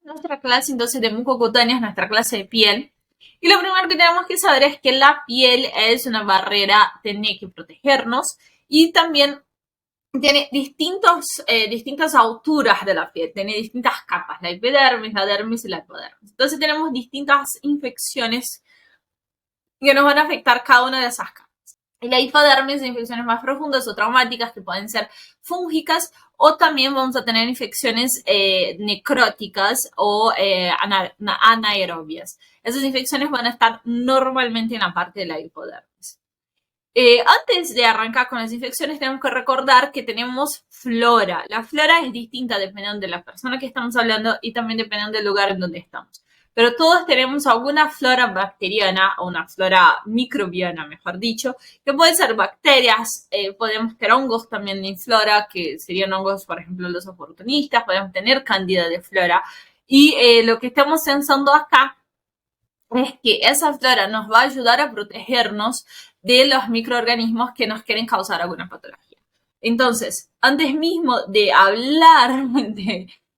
nuestra clase entonces de mucocutáneos, nuestra clase de piel. Y lo primero que tenemos que saber es que la piel es una barrera, tiene que protegernos y también tiene distintas alturas de la piel, tiene distintas capas, la epidermis, la dermis y la hipodermis. Entonces tenemos distintas infecciones que nos van a afectar cada una de esas capas. Y la hipodermis de infecciones más profundas o traumáticas que pueden ser fúngicas o también vamos a tener infecciones necróticas o anaerobias. Esas infecciones van a estar normalmente en la parte de la hipodermis. Antes de arrancar con las infecciones, tenemos que recordar que tenemos flora. La flora es distinta dependiendo de la persona que estamos hablando y también dependiendo del lugar en donde estamos. Pero todos tenemos alguna flora bacteriana o una flora microbiana, mejor dicho, que pueden ser bacterias, podemos tener hongos también en flora, que serían hongos, por ejemplo, los oportunistas, podemos tener cándida de flora. Y lo que estamos pensando acá es que esa flora nos va a ayudar a protegernos de los microorganismos que nos quieren causar alguna patología. Entonces, antes mismo de hablar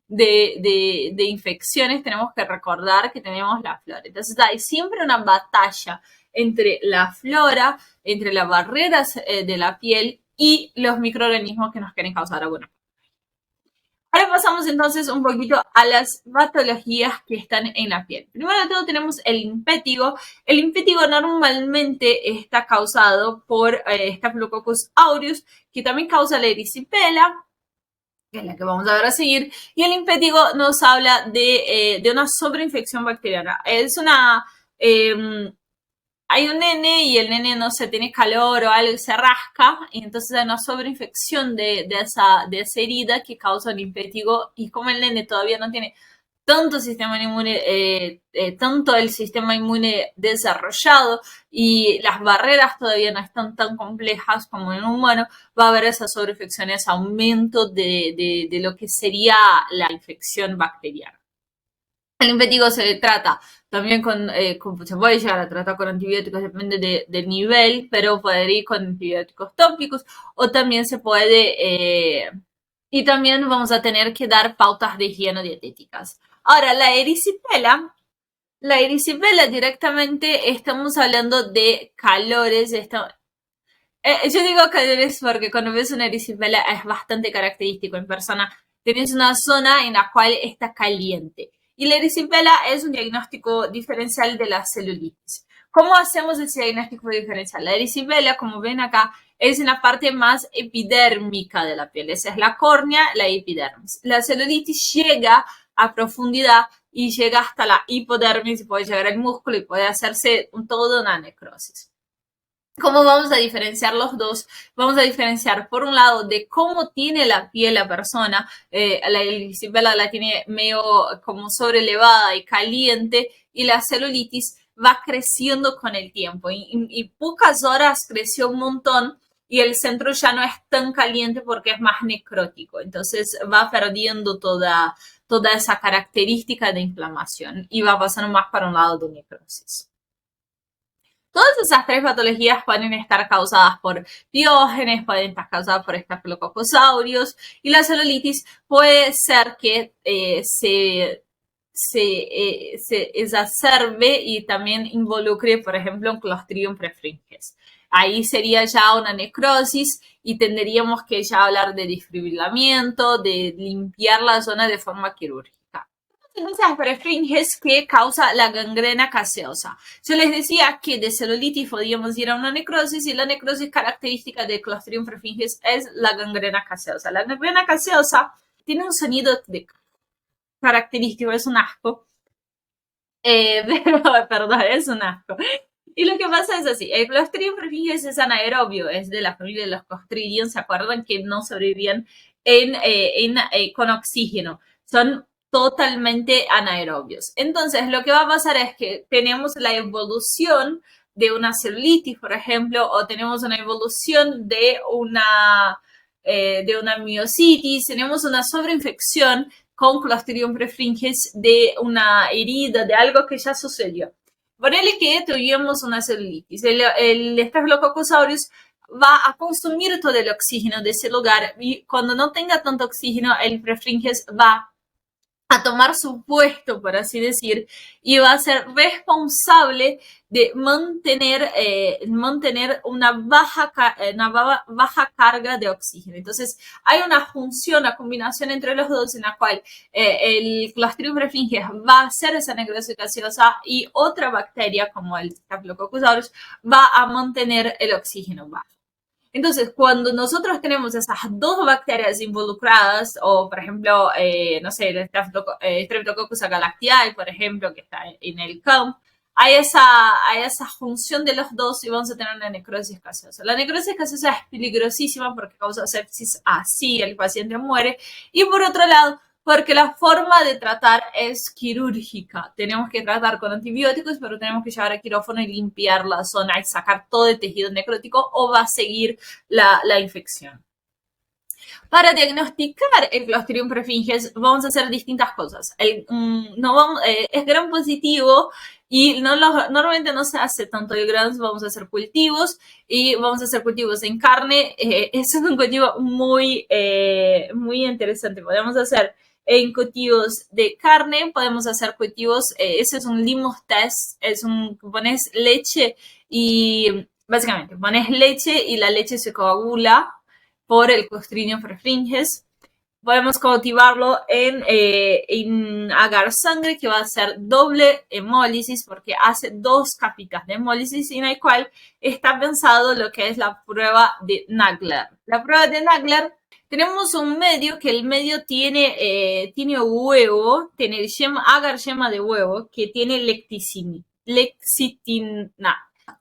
de infecciones, tenemos que recordar que tenemos la flora. Entonces, hay siempre una batalla entre la flora, entre las barreras de la piel y los microorganismos que nos quieren causar alguna patología. Ahora pasamos entonces un poquito a las patologías que están en la piel. Primero de todo tenemos el impétigo. El impétigo normalmente está causado por Staphylococcus aureus, que también causa la erisipela, que es la que vamos a ver a seguir. Y el impétigo nos habla de una sobreinfección bacteriana. Es una... hay un nene y el nene no se tiene calor o algo y se rasca y entonces hay una sobreinfección de esa herida que causa un impétigo y como el nene todavía no tiene tanto sistema inmune, tanto el sistema inmune desarrollado y las barreras todavía no están tan complejas como en un humano, va a haber esas sobreinfecciones, aumento de lo que sería la infección bacteriana. El impétigo se trata también se puede llegar a tratar con antibióticos, depende del nivel, pero puede ir con antibióticos tópicos o también se puede, y también vamos a tener que dar pautas de higiene dietéticas. Ahora, la erisipela directamente estamos hablando de calores, yo digo calores porque cuando ves una erisipela es bastante característico en persona. Tienes una zona en la cual está caliente. Y la erisipela es un diagnóstico diferencial de la celulitis. ¿Cómo hacemos ese diagnóstico diferencial? La erisipela, como ven acá, es en la parte más epidérmica de la piel. Esa es la córnea, la epidermis. La celulitis llega a profundidad y llega hasta la hipodermis, puede llegar al músculo y puede hacerse toda una necrosis. ¿Cómo vamos a diferenciar los dos? Vamos a diferenciar, por un lado, de cómo tiene la piel la persona. La erisipela la tiene medio como sobrelevada y caliente y la celulitis va creciendo con el tiempo. Y pocas horas creció un montón y el centro ya no es tan caliente porque es más necrótico. Entonces va perdiendo toda esa característica de inflamación y va pasando más para un lado de necrosis. Todas esas tres patologías pueden estar causadas por biógenes, pueden estar causadas por Staphylococcus aureus y la celulitis puede ser que se exacerbe y también involucre, por ejemplo, un Clostridium perfringens. Ahí sería ya una necrosis y tendríamos que ya hablar de desfibrilamiento, de limpiar la zona de forma quirúrgica. Entonces, perfringens que causa la gangrena caseosa. Yo les decía que de celulitis podíamos ir a una necrosis y la necrosis característica de Clostridium perfringens es la gangrena caseosa. La gangrena caseosa tiene un sonido característico, es un asco. Pero, perdón, es un asco. Y lo que pasa es así, el Clostridium perfringens es anaerobio, es de la familia de los Clostridium, ¿se acuerdan que no sobrevivían con oxígeno? Son totalmente anaerobios. Entonces, lo que va a pasar es que tenemos la evolución de una celulitis, por ejemplo, o tenemos una evolución de una miositis, tenemos una sobreinfección con Clostridium perfringens de una herida, de algo que ya sucedió. Ponele que tuvimos una celulitis. El Staphylococcus aureus va a consumir todo el oxígeno de ese lugar y cuando no tenga tanto oxígeno, el perfringens va a tomar su puesto, por así decir, y va a ser responsable de mantener una baja carga de oxígeno. Entonces, hay una función, una combinación entre los dos en la cual el Clostridium perfringens va a hacer esa necrosis gaseosa y otra bacteria, como el Staphylococcus aureus, va a mantener el oxígeno bajo. Entonces, cuando nosotros tenemos esas dos bacterias involucradas, o por ejemplo, no sé, el Streptococcus agalactiae, por ejemplo, que está en el campo, hay esa función de los dos y vamos a tener una necrosis gaseosa. La necrosis gaseosa es peligrosísima porque causa sepsis, así el paciente muere. Y por otro lado, porque la forma de tratar es quirúrgica. Tenemos que tratar con antibióticos, pero tenemos que llevar a quirófano y limpiar la zona y sacar todo el tejido necrótico o va a seguir la infección. Para diagnosticar el Clostridium perfringens vamos a hacer distintas cosas. Es gram positivo y normalmente no se hace tanto el gram, vamos a hacer cultivos y vamos a hacer cultivos en carne. Es un cultivo muy interesante. Podemos hacer en cultivos de carne, podemos hacer cultivos, ese es un Limo's test, pones leche y básicamente pones leche y la leche se coagula por el Clostridium perfringens. Podemos cultivarlo en agar sangre, que va a ser doble hemólisis, porque hace 2 capitas de hemólisis, en el cual está pensado lo que es la prueba de Nagler. La prueba de Nagler, tenemos un medio, que el medio tiene huevo, tiene agar yema de huevo, que tiene lecitina,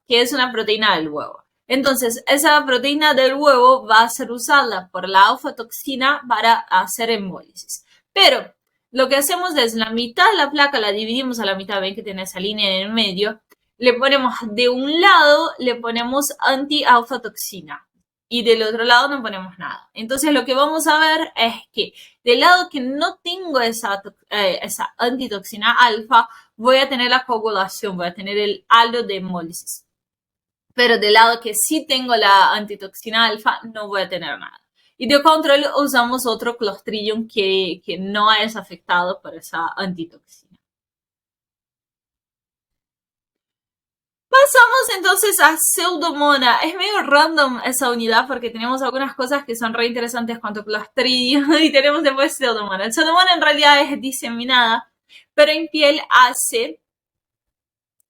que es una proteína del huevo. Entonces, esa proteína del huevo va a ser usada por la alfa-toxina para hacer hemólisis. Pero lo que hacemos es la mitad de la placa la dividimos a la mitad, ven que tiene esa línea en el medio, le ponemos de un lado, le ponemos anti-alfa-toxina y del otro lado no ponemos nada. Entonces lo que vamos a ver es que del lado que no tengo esa antitoxina alfa, voy a tener la coagulación, voy a tener el halo de hemólisis. Pero del lado que sí tengo la antitoxina alfa, no voy a tener nada. Y de control usamos otro Clostridium que no es afectado por esa antitoxina. Pasamos entonces a Pseudomonas. Es medio random esa unidad porque tenemos algunas cosas que son re interesantes cuanto a Clostridium y tenemos después Pseudomonas. El Pseudomonas en realidad es diseminada, pero en piel hace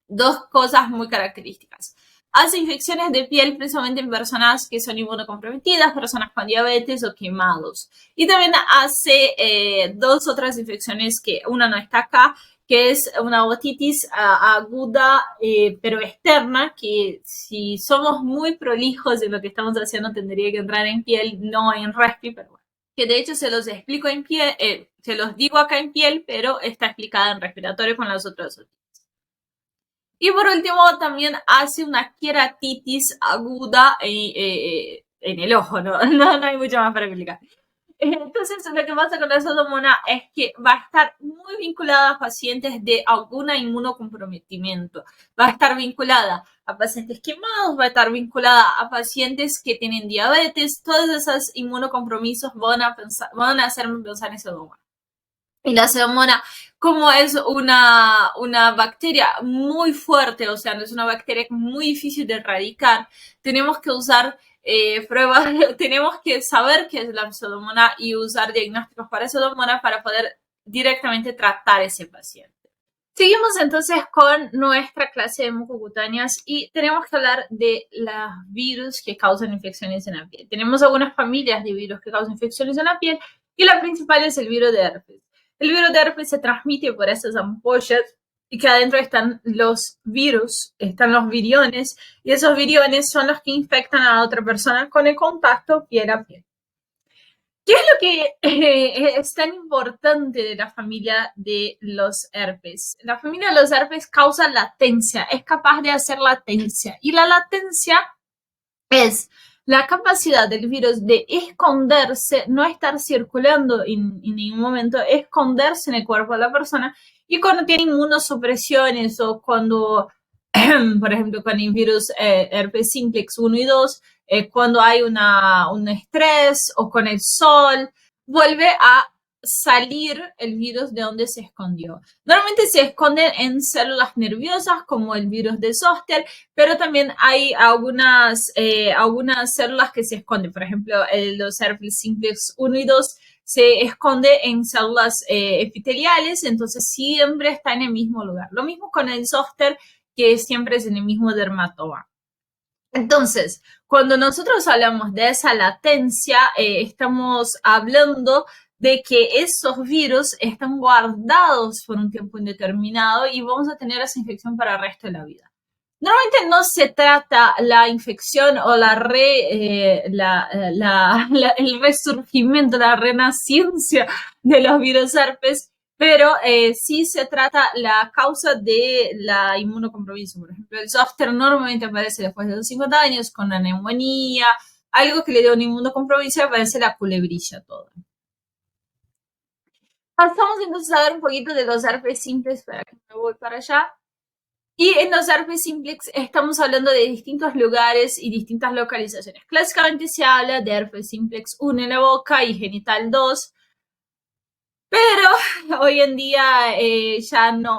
2 cosas muy características. Hace infecciones de piel principalmente en personas que son inmunocomprometidas, personas con diabetes o quemados. Y también hace 2 otras infecciones que una no está acá, que es una otitis aguda pero externa, que si somos muy prolijos en lo que estamos haciendo tendría que entrar en piel, no en respi, pero bueno. Que de hecho se los explico en piel, se los digo acá en piel, pero está explicada en respiratorio con las otras otitis. Y por último, también hace una queratitis aguda en el ojo, ¿no? No hay mucho más para explicar. Entonces, lo que pasa con la Pseudomonas es que va a estar muy vinculada a pacientes de algún inmunocomprometimiento. Va a estar vinculada a pacientes quemados, va a estar vinculada a pacientes que tienen diabetes. Todos esos inmunocompromisos van a hacerme pensar en Pseudomonas. Y la Pseudomonas, como es una bacteria muy fuerte, o sea, no es una bacteria muy difícil de erradicar, tenemos que usar pruebas, tenemos que saber qué es la Pseudomonas y usar diagnósticos para Pseudomonas para poder directamente tratar ese paciente. Seguimos entonces con nuestra clase de mucocutáneas y tenemos que hablar de los virus que causan infecciones en la piel. Tenemos algunas familias de virus que causan infecciones en la piel y la principal es el virus de herpes. El virus de herpes se transmite por esas ampollas y que adentro están los virus, están los viriones, y esos viriones son los que infectan a otra persona con el contacto piel a piel. ¿Qué es lo que es tan importante de la familia de los herpes? La familia de los herpes causa latencia, es capaz de hacer latencia, y la latencia es la capacidad del virus de esconderse, no estar circulando en ningún momento, esconderse en el cuerpo de la persona, y cuando tiene inmunosupresiones o cuando, por ejemplo, con el virus herpes simplex 1 y 2, cuando hay un estrés o con el sol, vuelve a salir el virus de donde se escondió. Normalmente se esconden en células nerviosas como el virus de Zoster, pero también hay algunas células que se esconden. Por ejemplo, los herpes simplex 1 y 2 se esconde en células epiteliales, entonces siempre está en el mismo lugar. Lo mismo con el Zoster, que siempre es en el mismo dermatoma. Entonces, cuando nosotros hablamos de esa latencia, estamos hablando de que esos virus están guardados por un tiempo indeterminado y vamos a tener esa infección para el resto de la vida. Normalmente no se trata la infección o el resurgimiento, la renacencia de los virus herpes, pero sí se trata la causa de la inmunocompromiso. Por ejemplo, el Zoster normalmente aparece después de los 50 años con la neumonía, algo que le dio un inmunocompromiso y aparece la culebrilla toda. Pasamos entonces a ver un poquito de los herpes simples, para que me voy para allá. Y en los herpes simplex estamos hablando de distintos lugares y distintas localizaciones. Clásicamente se habla de herpes simplex 1 en la boca y genital 2, pero hoy en día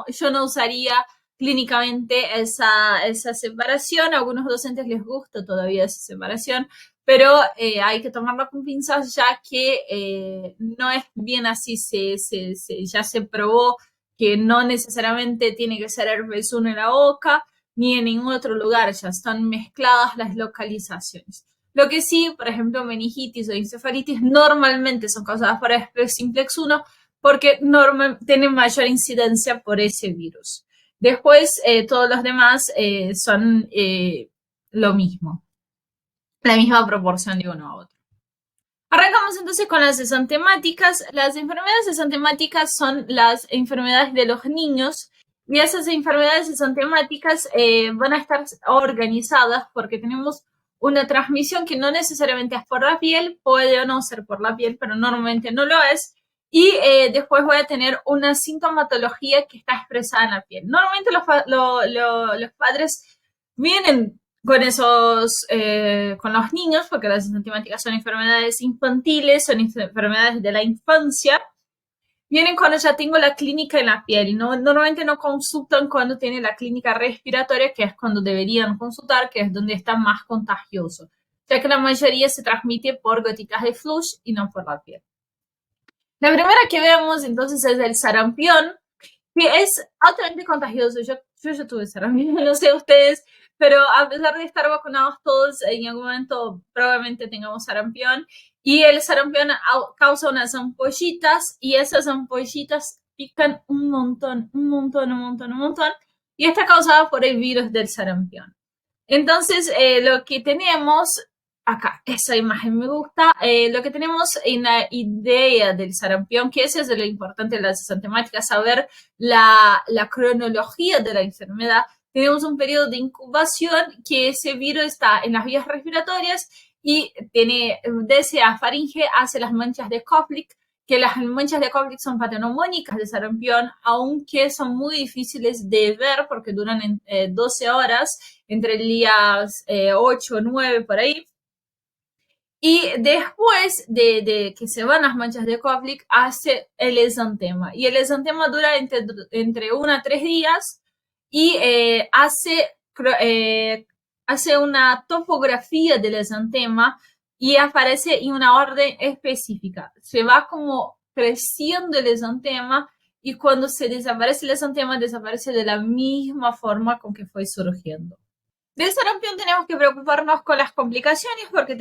yo no usaría clínicamente esa separación. A algunos docentes les gusta todavía esa separación, pero hay que tomarlo con pinzas, ya que no es bien así. Ya se probó que no necesariamente tiene que ser herpes 1 en la boca ni en ningún otro lugar, ya están mezcladas las localizaciones. Lo que sí, por ejemplo, meningitis o encefalitis normalmente son causadas por herpes simplex 1 porque tienen mayor incidencia por ese virus. Después, todos los demás son lo mismo, la misma proporción de uno a otro. Arrancamos entonces con las exantemáticas. Las enfermedades exantemáticas son las enfermedades de los niños y esas enfermedades exantemáticas van a estar organizadas porque tenemos una transmisión que no necesariamente es por la piel, puede o no ser por la piel, pero normalmente no lo es. Y después voy a tener una sintomatología que está expresada en la piel. Normalmente los padres vienen con los niños, porque las exantemáticas son enfermedades infantiles, son enfermedades de la infancia, vienen cuando ya tengo la clínica en la piel. Normalmente no consultan cuando tienen la clínica respiratoria, que es cuando deberían consultar, que es donde está más contagioso, ya que la mayoría se transmite por gotitas de flush y no por la piel. La primera que vemos entonces es el sarampión, que es altamente contagioso. Yo ya tuve sarampión, no sé ustedes, pero a pesar de estar vacunados todos, en algún momento probablemente tengamos sarampión. Y el sarampión causa unas ampollitas y esas ampollitas pican un montón. Y está causada por el virus del sarampión. Entonces, lo que tenemos acá, esa imagen me gusta, lo que tenemos en la idea del sarampión, que eso es de lo importante de las exantemáticas, saber la cronología de la enfermedad. Tenemos un periodo de incubación que ese virus está en las vías respiratorias y tiene desde la faringe hacia las manchas de Koplik, que las manchas de Koplik son patoneumónicas de sarampión, aunque son muy difíciles de ver porque duran 12 horas, entre el día 8 o 9 por ahí. Y después de que se van las manchas de Koplik, hace el exantema. Y el exantema dura entre 1 a 3 días y hace una topografía del exantema y aparece en una orden específica. Se va como creciendo el exantema y cuando se desaparece el exantema, desaparece de la misma forma con que fue surgiendo. Del sarampión tenemos que preocuparnos con las complicaciones porque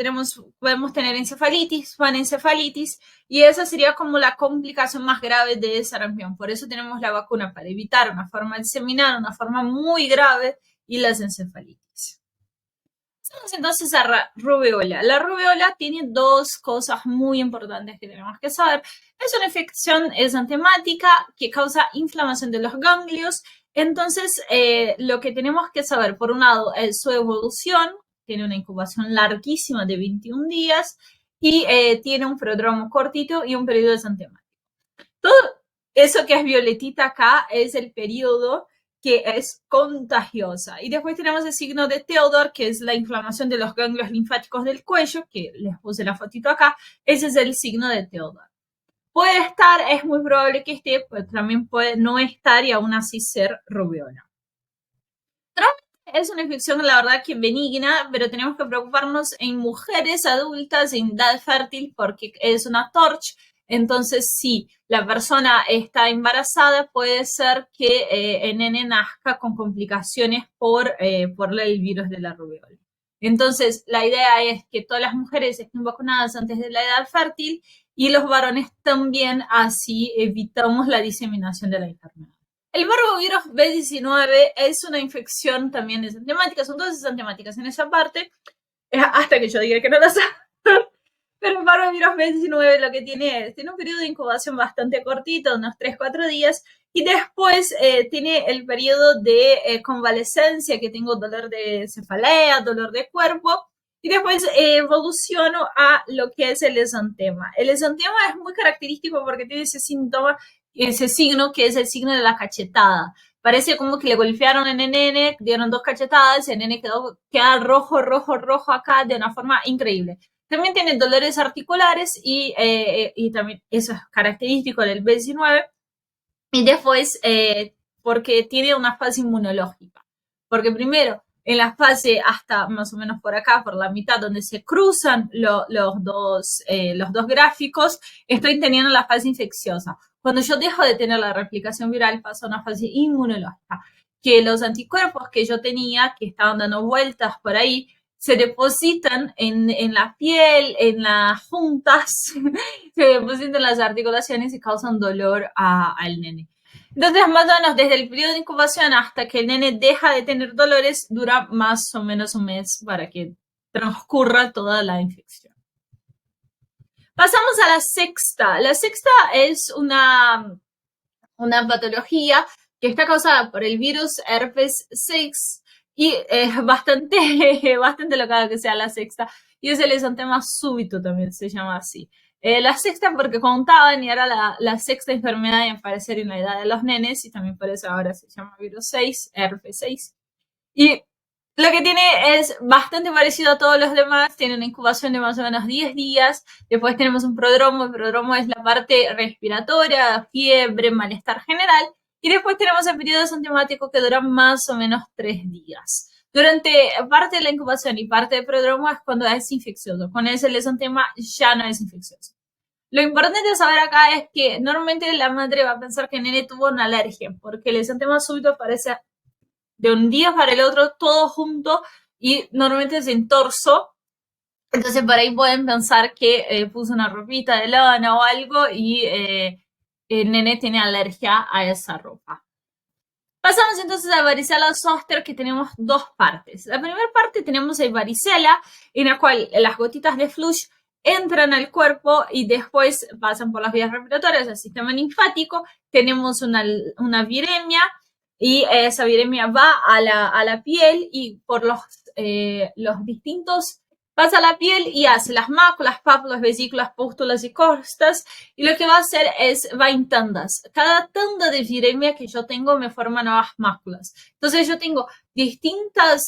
podemos tener encefalitis, panencefalitis, y esa sería como la complicación más grave del sarampión. Por eso tenemos la vacuna para evitar una forma diseminar, una forma muy grave, y las encefalitis. Vamos entonces a rubeola. La rubeola tiene dos cosas muy importantes que tenemos que saber. Es una infección exantemática que causa inflamación de los ganglios. Entonces, lo que tenemos que saber, por un lado, es su evolución. Tiene una incubación larguísima de 21 días y tiene un prodromo cortito y un periodo exantemático. Todo eso que es violetita acá es el periodo que es contagiosa. Y después tenemos el signo de Theodor, que es la inflamación de los ganglios linfáticos del cuello, que les puse la fotito acá. Ese es el signo de Theodor. puede estar, es muy probable que esté, pero también puede no estar y aún así ser rubiola. Es una infección, la verdad, que benigna, pero tenemos que preocuparnos en mujeres adultas en edad fértil porque es una TORCH. Entonces, si la persona está embarazada, puede ser que el nene nazca con complicaciones por el virus de la rubiola. Entonces, la idea es que todas las mujeres estén vacunadas antes de la edad fértil y los varones también, así evitamos la diseminación de la enfermedad. El parvovirus B19 es una infección también asintomática, son todas asintomáticas en esa parte, hasta que yo diga que no las pero el parvovirus B19 lo que tiene un periodo de incubación bastante cortito, unos 3-4 días, y después tiene el periodo de convalescencia, que tengo dolor de cefalea, dolor de cuerpo, y después evoluciono a lo que es el esantema. El esantema es muy característico porque tiene ese síntoma, ese signo que es el signo de la cachetada. Parece como que le golpearon en el nene, dieron 2 cachetadas, el nene queda rojo, rojo, rojo acá de una forma increíble. También tiene dolores articulares y también eso es característico del B19. Y después, porque tiene una fase inmunológica. Porque primero, en la fase hasta más o menos por acá, por la mitad, donde se cruzan los dos gráficos, estoy teniendo la fase infecciosa. Cuando yo dejo de tener la replicación viral, pasa a una fase inmunológica. Que los anticuerpos que yo tenía, que estaban dando vueltas por ahí, se depositan en la piel, en las juntas, se depositan en las articulaciones y causan dolor al nene. Entonces, más o menos, desde el periodo de incubación hasta que el nene deja de tener dolores, dura más o menos un mes para que transcurra toda la infección. Pasamos a la sexta. La sexta es una patología que está causada por el virus herpes 6 y es bastante, bastante locada que sea la sexta. Y es el exantema súbito, también se llama así. La sexta porque contaban y era la sexta enfermedad en aparecer en la edad de los nenes y también por eso ahora se llama virus 6, herpes 6. Y lo que tiene es bastante parecido a todos los demás, tiene una incubación de más o menos 10 días, después tenemos un prodromo, el prodromo es la parte respiratoria, fiebre, malestar general, y después tenemos el periodo asintomático que dura más o menos 3 días. Durante parte de la incubación y parte del prodromo es cuando es infeccioso, con ese el esantema ya no es infeccioso. Lo importante de saber acá es que normalmente la madre va a pensar que el nene tuvo una alergia, porque el esantema súbito aparece de un día para el otro, todo junto y normalmente es en torso. Entonces por ahí pueden pensar que puso una ropita de lana o algo y el nene tiene alergia a esa ropa. Pasamos entonces a varicela zoster, que tenemos dos partes. La primera parte tenemos el varicela, en la cual las gotitas de flush entran al cuerpo y después pasan por las vías respiratorias al sistema linfático. Tenemos una viremia y esa viremia va a la piel y por los distintos pasa a la piel y hace las máculas, pápulas, vesículas, pústulas y costas, y lo que va a hacer es, va en tandas. Cada tanda de viremia que yo tengo me forma nuevas máculas. Entonces yo tengo distintas,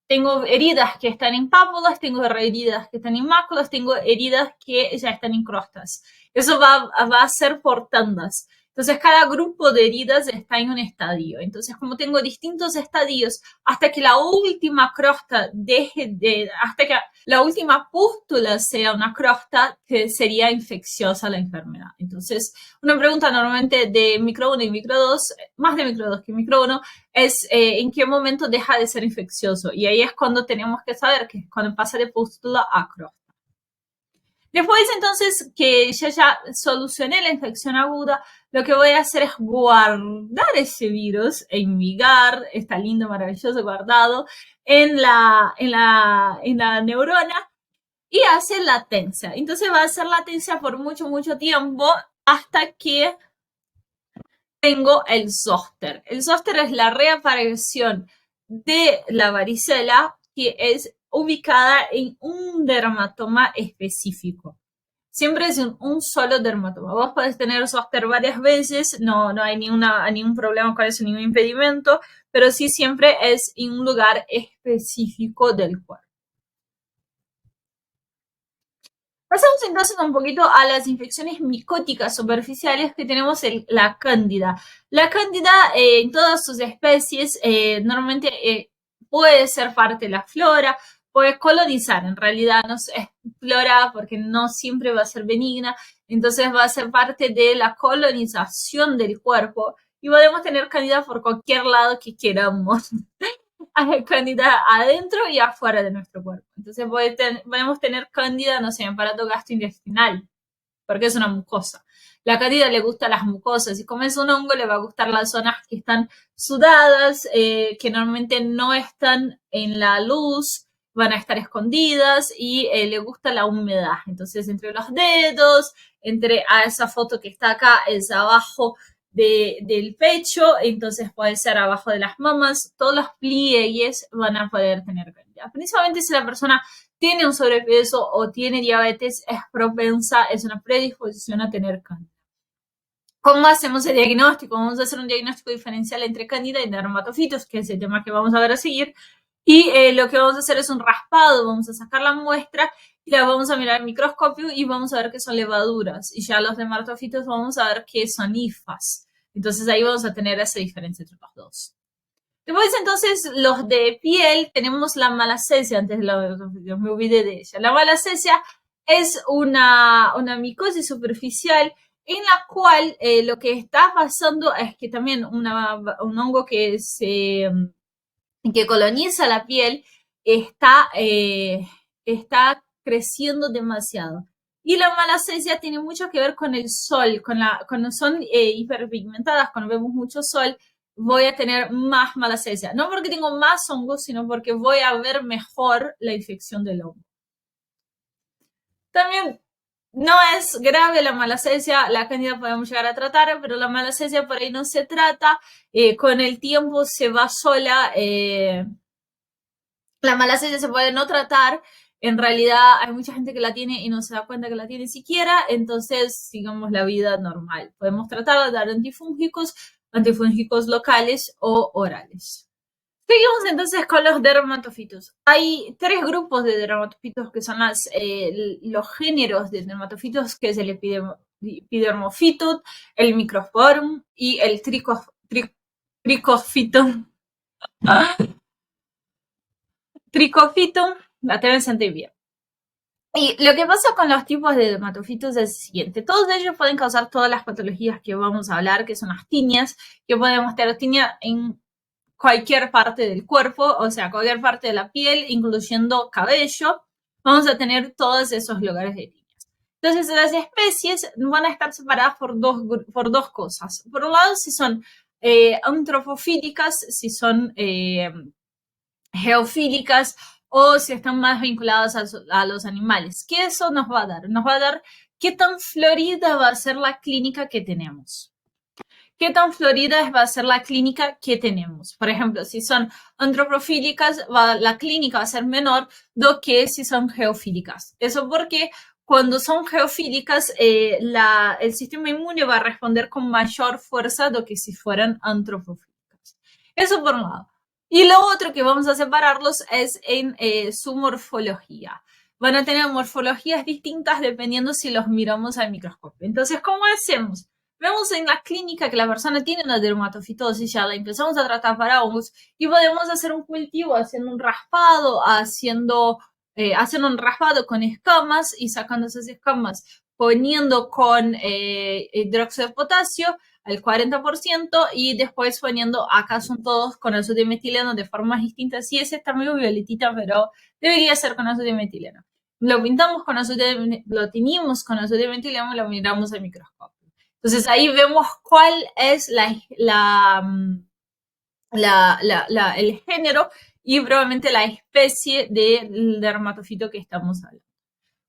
tengo heridas que están en pápulas, tengo heridas que están en máculas, tengo heridas que ya están en crostas. Eso va a ser por tandas. Entonces, cada grupo de heridas está en un estadio. Entonces, como tengo distintos estadios, hasta que la última crosta hasta que la última pústula sea una crosta, que sería infecciosa la enfermedad. Entonces, una pregunta normalmente de micro 1 y micro 2, más de micro 2 que micro 1, es en qué momento deja de ser infeccioso. Y ahí es cuando tenemos que saber que es cuando pasa de pústula a crosta. Después, entonces, que ya solucioné la infección aguda, lo que voy a hacer es guardar ese virus en mi GAR, está lindo, maravilloso, guardado, en la neurona y hacer latencia. Entonces va a hacer latencia por mucho, mucho tiempo hasta que tengo el zóster. El zóster es la reaparición de la varicela que es ubicada en un dermatoma específico. Siempre es un solo dermatoma. Vos podés tener zóster varias veces, no hay ningún problema con eso, ningún impedimento, pero sí siempre es en un lugar específico del cuerpo. Pasamos entonces un poquito a las infecciones micóticas superficiales que tenemos la cándida. La cándida en todas sus especies normalmente puede ser parte de la flora, puede colonizar, en realidad no es flora porque no siempre va a ser benigna, entonces va a ser parte de la colonización del cuerpo y podemos tener cándida por cualquier lado que queramos. Cándida adentro y afuera de nuestro cuerpo. Entonces podemos tener cándida, no sé, en aparato gastrointestinal, porque es una mucosa. La cándida le gusta las mucosas y como es un hongo le va a gustar las zonas que están sudadas, que normalmente no están en la luz, van a estar escondidas y le gusta la humedad. Entonces entre los dedos, entre esa foto que está acá, es abajo del pecho, entonces puede ser abajo de las mamas, todos los pliegues van a poder tener cándida. Principalmente si la persona tiene un sobrepeso o tiene diabetes, es propensa, es una predisposición a tener cándida. ¿Cómo hacemos el diagnóstico? Vamos a hacer un diagnóstico diferencial entre cándida y dermatofitos, que es el tema que vamos a ver a seguir. Y lo que vamos a hacer es un raspado, vamos a sacar la muestra y la vamos a mirar al microscopio y vamos a ver que son levaduras. Y ya los dermatofitos vamos a ver que son hifas. Entonces ahí vamos a tener esa diferencia entre los dos. Después entonces los de piel tenemos la malacesia, antes de me olvidé de ella. La malacesia es una micosis superficial en la cual lo que está pasando es que también un hongo que coloniza la piel está creciendo demasiado. Y la malacesia tiene mucho que ver con el sol, cuando son hiperpigmentadas, cuando vemos mucho sol, voy a tener más malacesia. No porque tengo más hongos, sino porque voy a ver mejor la infección del hongo. También no es grave la malacesia, la cándida podemos llegar a tratar, pero la malacesia por ahí no se trata, con el tiempo se va sola, la malacesia se puede no tratar, en realidad hay mucha gente que la tiene y no se da cuenta que la tiene siquiera, entonces sigamos la vida normal. Podemos tratar de dar antifúngicos locales o orales. Seguimos entonces con los dermatofitos. Hay 3 grupos de dermatofitos que son los géneros de dermatofitos, que es el epidermophytum, el microsporum y el trichophytum. Trichophytum, la tienen sentir bien. Y lo que pasa con los tipos de dermatofitos es el siguiente. Todos ellos pueden causar todas las patologías que vamos a hablar, que son las tiñas, que podemos tener tiña en cualquier parte del cuerpo, o sea, cualquier parte de la piel, incluyendo cabello, vamos a tener todos esos lugares de tiñas. Entonces, las especies van a estar separadas por dos cosas. Por un lado, si son antrofofílicas, si son geofílicas o si están más vinculadas a los animales. ¿Qué eso nos va a dar? Nos va a dar qué tan florida va a ser la clínica que tenemos. ¿Qué tan florida va a ser la clínica que tenemos? Por ejemplo, si son antrofílicas, la clínica va a ser menor do que si son geofílicas. Eso porque cuando son geofílicas, el sistema inmune va a responder con mayor fuerza do que si fueran antrofílicas. Eso por un lado. Y lo otro que vamos a separarlos es en su morfología. Van a tener morfologías distintas dependiendo si los miramos al microscopio. Entonces, ¿cómo hacemos? Vemos en la clínica que la persona tiene una dermatofitosis, ya la empezamos a tratar para hongos y podemos hacer un cultivo haciendo un raspado, haciendo un raspado con escamas y sacando esas escamas, poniendo con hidróxido de potasio al 40% y después poniendo, acá son todos con ácido de metileno de formas distintas. Sí, ese está medio violetita, pero debería ser con ácido de metileno. Lo pintamos con lo teñimos con ácido de metileno y lo miramos al microscopio. Entonces ahí vemos cuál es el género y probablemente la especie del dermatofito que estamos hablando.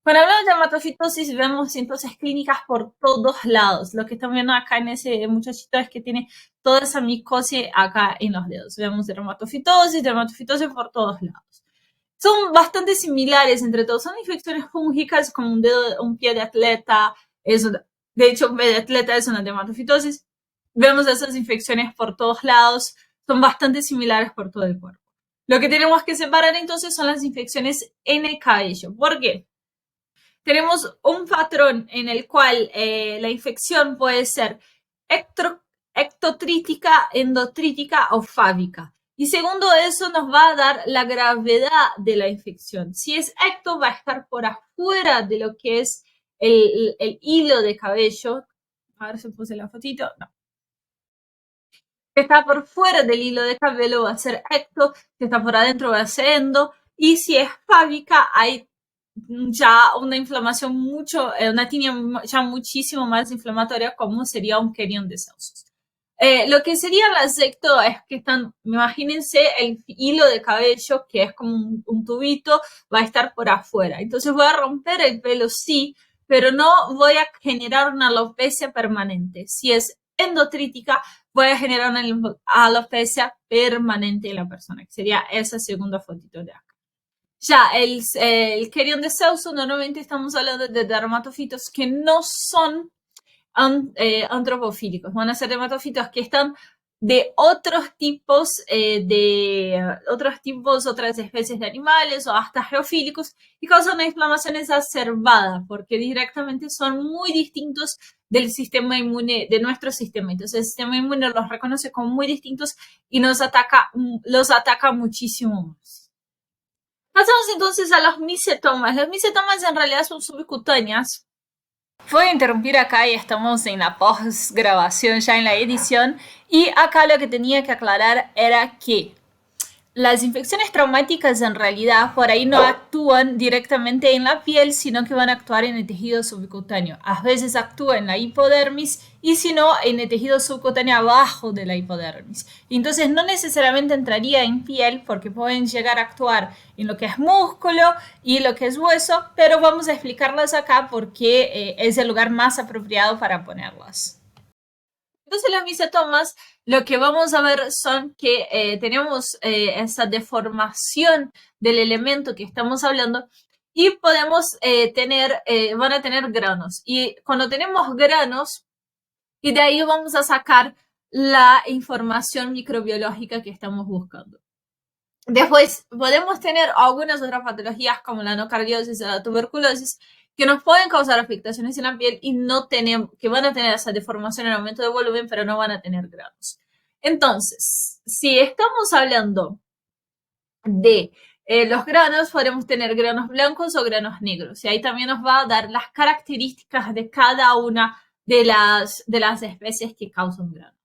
Cuando hablamos de dermatofitosis vemos entonces clínicas por todos lados. Lo que estamos viendo acá en ese muchachito es que tiene toda esa micosis acá en los dedos. Vemos dermatofitosis por todos lados. Son bastante similares entre todos. Son infecciones fúngicas como un pie de atleta. De hecho, un pie de atleta es una dermatofitosis. Vemos esas infecciones por todos lados. Son bastante similares por todo el cuerpo. Lo que tenemos que separar entonces son las infecciones en el cabello. ¿Por qué? tenemos un patrón en el cual la infección puede ser ectotrítica, endotrítica o fábica. Y segundo eso nos va a dar la gravedad de la infección. Si es ecto, va a estar por afuera de lo que es el hilo de cabello. A ver si puse la fotito. No. Si está por fuera del hilo de cabello va a ser ecto, si está por adentro va a ser endo. Y si es fábica, hay ya una inflamación una tinea ya muchísimo más inflamatoria, como sería un querión de Celsus. Lo que sería el secto es que imagínense el hilo de cabello, que es como un tubito, va a estar por afuera. Entonces voy a romper el pelo, sí, pero no voy a generar una alopecia permanente. Si es endotrítica, voy a generar una alopecia permanente en la persona, que sería esa segunda fotito de acá. Ya, el querión de Celsus, normalmente estamos hablando de dermatofitos que no son antropofílicos. Van a ser dermatofitos que están de otros tipos, otras especies de animales o hasta geofílicos y causan una inflamación exacerbada porque directamente son muy distintos del sistema inmune, de nuestro sistema. Entonces el sistema inmune los reconoce como muy distintos y los ataca muchísimo más. Pasamos entonces a los micetomas. Los micetomas en realidad son subcutáneas. Voy a interrumpir acá y estamos en la post-grabación, ya en la edición. Y acá lo que tenía que aclarar era que las infecciones traumáticas en realidad por ahí no actúan directamente en la piel, sino que van a actuar en el tejido subcutáneo. A veces actúa en la hipodermis y si no, en el tejido subcutáneo abajo de la hipodermis. Entonces no necesariamente entraría en piel porque pueden llegar a actuar en lo que es músculo y lo que es hueso, pero vamos a explicarlas acá porque es el lugar más apropiado para ponerlas. Entonces los micetomas, lo que vamos a ver son que tenemos esa deformación del elemento que estamos hablando y podemos van a tener granos. Y cuando tenemos granos, y de ahí vamos a sacar la información microbiológica que estamos buscando. Después podemos tener algunas otras patologías como la nocardiosis o la tuberculosis que nos pueden causar afectaciones en la piel y que van a tener esa deformación en aumento de volumen, pero no van a tener granos. Entonces, si estamos hablando de los granos, podemos tener granos blancos o granos negros. Y ahí también nos va a dar las características de cada una de las especies que causan granos.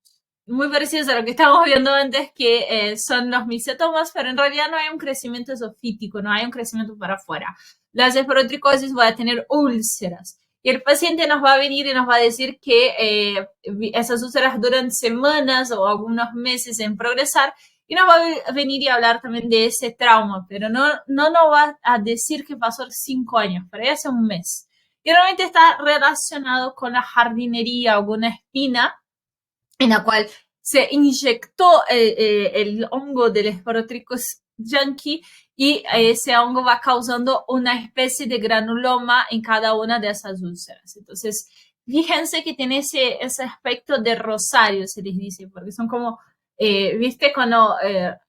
Muy parecido a lo que estábamos viendo antes, que son los micetomas, pero en realidad no hay un crecimiento esofítico, no hay un crecimiento para afuera. Las esporotricosis van a tener úlceras. Y el paciente nos va a venir y nos va a decir que esas úlceras duran semanas o algunos meses en progresar y nos va a venir y hablar también de ese trauma, pero no nos va a decir que pasó 5 años, pero ya hace un mes. Y realmente está relacionado con la jardinería, alguna espina en la cual se inyectó el hongo del Sporotrichus yankee y ese hongo va causando una especie de granuloma en cada una de esas úlceras. Entonces, fíjense que tiene ese aspecto de rosario, se les dice, porque son como, viste, cuando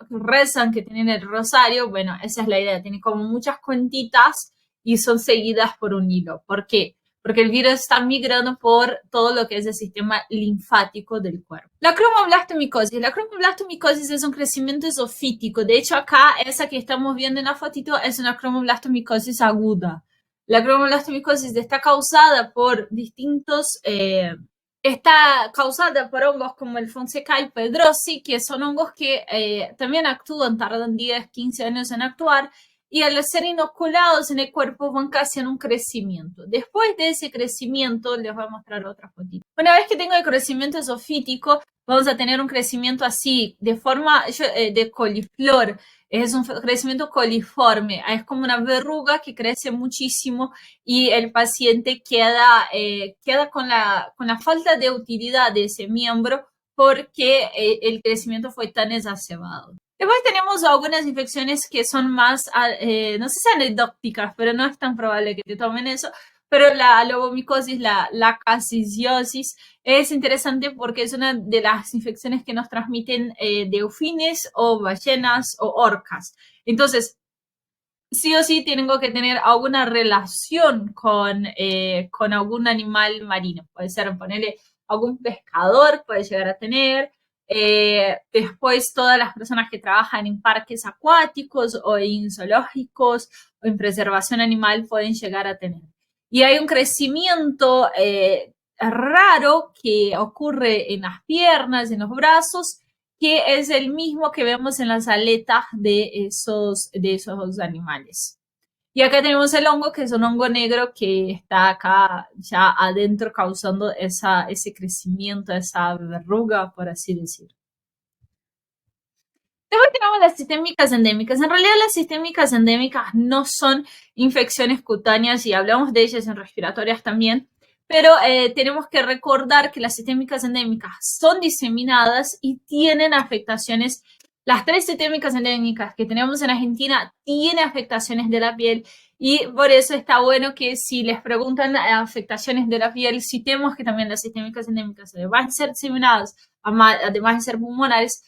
rezan que tienen el rosario, bueno, esa es la idea, tiene como muchas cuentitas y son seguidas por un hilo. ¿Por qué? Porque el virus está migrando por todo lo que es el sistema linfático del cuerpo. La cromoblastomicosis. La cromoblastomicosis es un crecimiento esofítico. De hecho, acá, esa que estamos viendo en la fotito, es una cromoblastomicosis aguda. La cromoblastomicosis está causada por está causada por hongos como el Fonseca pedrosi, que son hongos que también actúan, tardan 10, 15 años en actuar, y al ser inoculados en el cuerpo van casi en un crecimiento. Después de ese crecimiento, les voy a mostrar otra fotito. Una vez que tengo el crecimiento esofítico, vamos a tener un crecimiento así, de forma de coliflor. Es un crecimiento coliforme, es como una verruga que crece muchísimo y el paciente queda con la falta de utilidad de ese miembro porque el crecimiento fue tan exacerbado. Después tenemos algunas infecciones que son más, no sé si anecdóticas, pero no es tan probable que te tomen eso. Pero la lobomicosis, la casisiosis, es interesante porque es una de las infecciones que nos transmiten delfines o ballenas o orcas. Entonces, sí o sí tengo que tener alguna relación con algún animal marino. Puede ser, ponerle algún pescador, puede llegar a tener. Después, todas las personas que trabajan en parques acuáticos o en zoológicos o en preservación animal pueden llegar a tener. Y hay un crecimiento raro que ocurre en las piernas, en los brazos, que es el mismo que vemos en las aletas de esos animales. Y acá tenemos el hongo, que es un hongo negro que está acá ya adentro causando ese crecimiento, esa verruga, por así decirlo. Después tenemos las sistémicas endémicas. En realidad las sistémicas endémicas no son infecciones cutáneas y hablamos de ellas en respiratorias también, pero tenemos que recordar que las sistémicas endémicas son diseminadas y tienen afectaciones. Las tres sistémicas endémicas que tenemos en Argentina tienen afectaciones de la piel y por eso está bueno que si les preguntan afectaciones de la piel, citemos que también las sistémicas endémicas, además de ser diseminadas, además de ser pulmonares,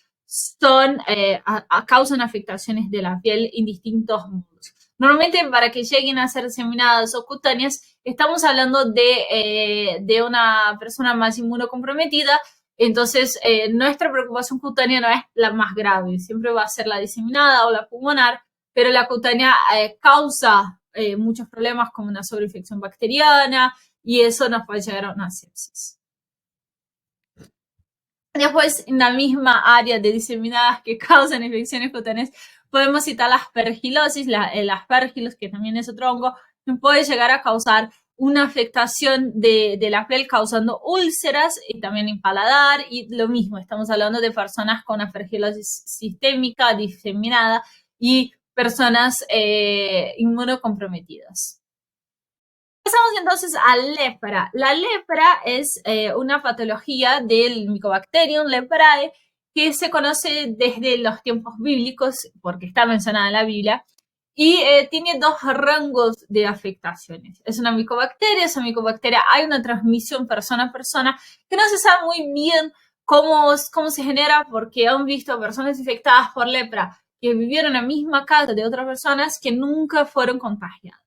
causan afectaciones de la piel en distintos modos. Normalmente para que lleguen a ser diseminadas o cutáneas, estamos hablando de una persona más inmunocomprometida, entonces nuestra preocupación cutánea no es la más grave, siempre va a ser la diseminada o la pulmonar, pero la cutánea causa muchos problemas como una sobreinfección bacteriana y eso nos puede llegar a una sepsis. Después, en la misma área de diseminadas que causan infecciones cutáneas, podemos citar la aspergilosis, el aspergillus, que también es otro hongo, que puede llegar a causar una afectación de la piel causando úlceras y también en paladar y lo mismo, estamos hablando de personas con aspergilosis sistémica, diseminada y personas inmunocomprometidas. Pasamos entonces a lepra. La lepra es una patología del Mycobacterium leprae que se conoce desde los tiempos bíblicos, porque está mencionada en la Biblia, y tiene dos rangos de afectaciones. Es una micobacteria, esa micobacteria hay una transmisión persona a persona que no se sabe muy bien cómo se genera, porque han visto personas infectadas por lepra que vivieron en la misma casa de otras personas que nunca fueron contagiadas.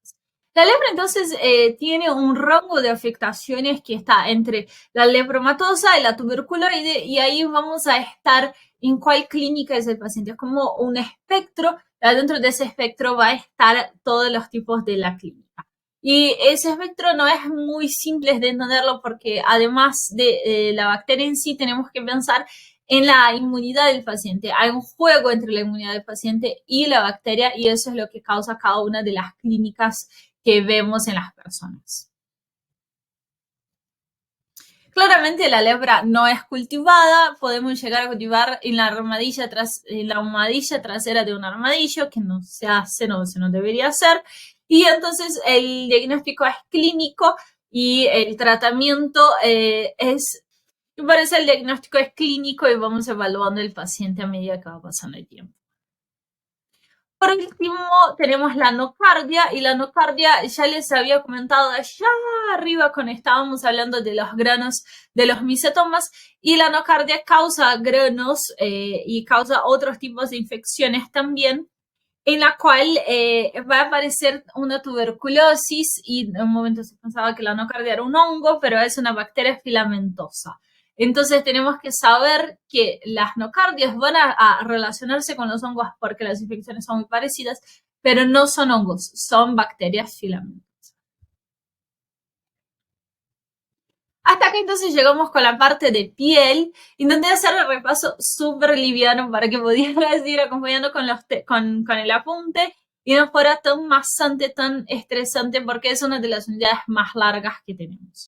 La lepra entonces tiene un rango de afectaciones que está entre la lepromatosa y la tuberculoide y ahí vamos a estar en cuál clínica es el paciente. Es como un espectro, dentro de ese espectro va a estar todos los tipos de la clínica. Y ese espectro no es muy simple de entenderlo porque además de la bacteria en sí tenemos que pensar en la inmunidad del paciente. Hay un juego entre la inmunidad del paciente y la bacteria y eso es lo que causa cada una de las clínicas que vemos en las personas. Claramente la lepra no es cultivada, podemos llegar a cultivar en la armadilla, en la armadilla trasera de un armadillo, que no se hace, no debería hacer, y entonces el diagnóstico es clínico y el tratamiento parece el diagnóstico es clínico y vamos evaluando el paciente a medida que va pasando el tiempo. Por último, tenemos la nocardia, y la nocardia ya les había comentado allá arriba cuando estábamos hablando de los granos de los micetomas, y la nocardia causa granos y causa otros tipos de infecciones también, en la cual va a aparecer una tuberculosis y en un momento se pensaba que la nocardia era un hongo, pero es una bacteria filamentosa. Entonces tenemos que saber que las nocardias van a relacionarse con los hongos porque las infecciones son muy parecidas, pero no son hongos, son bacterias filamentosas. Hasta que entonces llegamos con la parte de piel. Intenté hacer el repaso súper liviano para que pudieras ir acompañando con el apunte y no fuera tan masante, tan estresante, porque es una de las unidades más largas que tenemos.